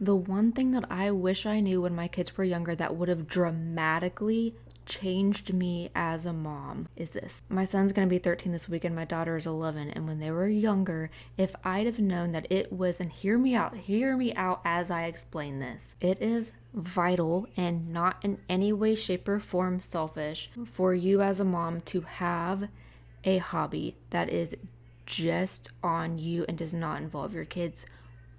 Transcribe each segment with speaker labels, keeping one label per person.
Speaker 1: The one thing that I wish I knew when my kids were younger that would have dramatically changed me as a mom is this. My son's gonna be 13 this week and my daughter is 11. And when they were younger, if I'd have known that it was, and hear me out as I explain this, it is vital and not in any way, shape, or form selfish for you as a mom to have a hobby that is just on you and does not involve your kids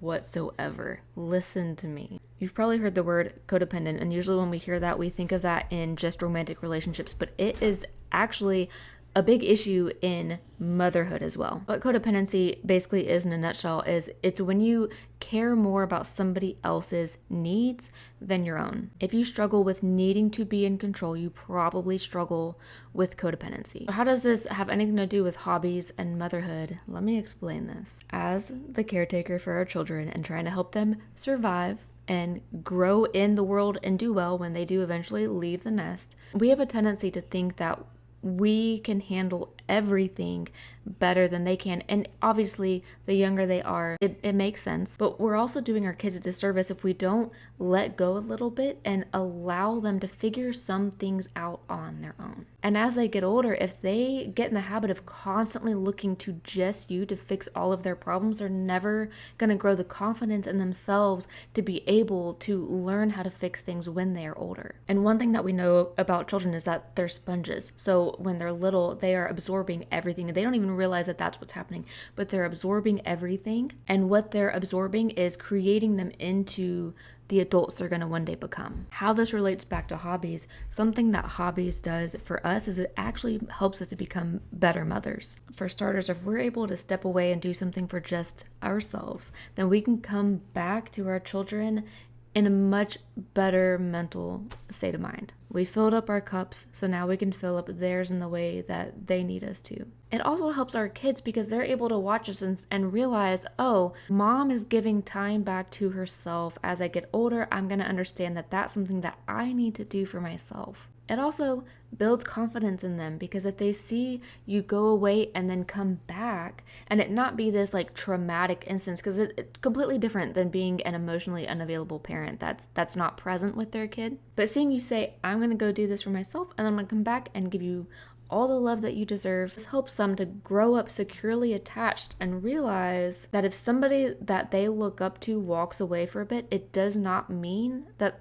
Speaker 1: whatsoever. Listen to me. You've probably heard the word codependent, and usually when we hear that, we think of that in just romantic relationships, but it is actually a big issue in motherhood as well. What codependency basically is in a nutshell is it's when you care more about somebody else's needs than your own. If you struggle with needing to be in control, you probably struggle with codependency. How does this have anything to do with hobbies and motherhood? Let me explain this. As the caretaker for our children and trying to help them survive and grow in the world and do well when they do eventually leave the nest, we have a tendency to think that we can handle everything better than they can. And obviously, the younger they are, it makes sense. But we're also doing our kids a disservice if we don't let go a little bit and allow them to figure some things out on their own. And as they get older, if they get in the habit of constantly looking to just you to fix all of their problems, they're never going to grow the confidence in themselves to be able to learn how to fix things when they are older. And one thing that we know about children is that they're sponges. So when they're little, they are absorbing everything. They don't even realize that that's what's happening, but they're absorbing everything. And what they're absorbing is creating them into the adults they're going to one day become. How this relates back to hobbies, something that hobbies does for us is it actually helps us to become better mothers. For starters, if we're able to step away and do something for just ourselves, then we can come back to our children in a much better mental state of mind. We filled up our cups, so now we can fill up theirs in the way that they need us to. It also helps our kids because they're able to watch us and realize, oh, mom is giving time back to herself. As I get older, I'm going to understand that that's something that I need to do for myself. It also builds confidence in them because if they see you go away and then come back and it not be this like traumatic instance, because it's completely different than being an emotionally unavailable parent that's not present with their kid. But seeing you say, I'm going to go do this for myself and I'm going to come back and give you all the love that you deserve, this helps them to grow up securely attached and realize that if somebody that they look up to walks away for a bit, it does not mean that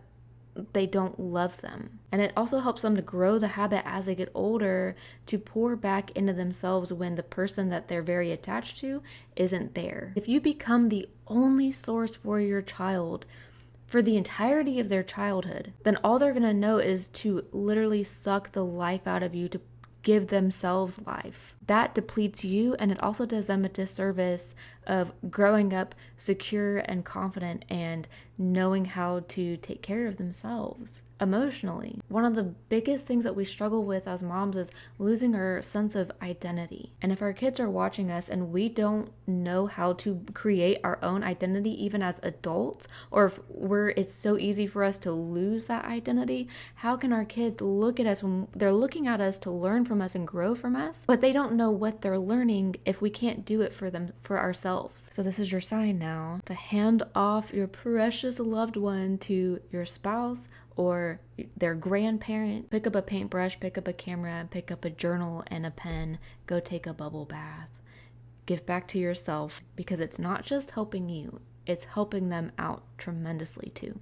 Speaker 1: they don't love them. And it also helps them to grow the habit as they get older to pour back into themselves when the person that they're very attached to isn't there. If you become the only source for your child for the entirety of their childhood, then all they're going to know is to literally suck the life out of you to give themselves life. That depletes you, and it also does them a disservice of growing up secure and confident and knowing how to take care of themselves emotionally. One of the biggest things that we struggle with as moms is losing our sense of identity. And if our kids are watching us and we don't know how to create our own identity even as adults, or if it's so easy for us to lose that identity, how can our kids look at us when they're looking at us to learn from us and grow from us, but they don't know what they're learning if we can't do it for them, for ourselves? So this is your sign now to hand off your precious loved one to your spouse or their grandparent. Pick up a paintbrush, pick up a camera, pick up a journal and a pen, go take a bubble bath. Give back to yourself because it's not just helping you, it's helping them out tremendously too.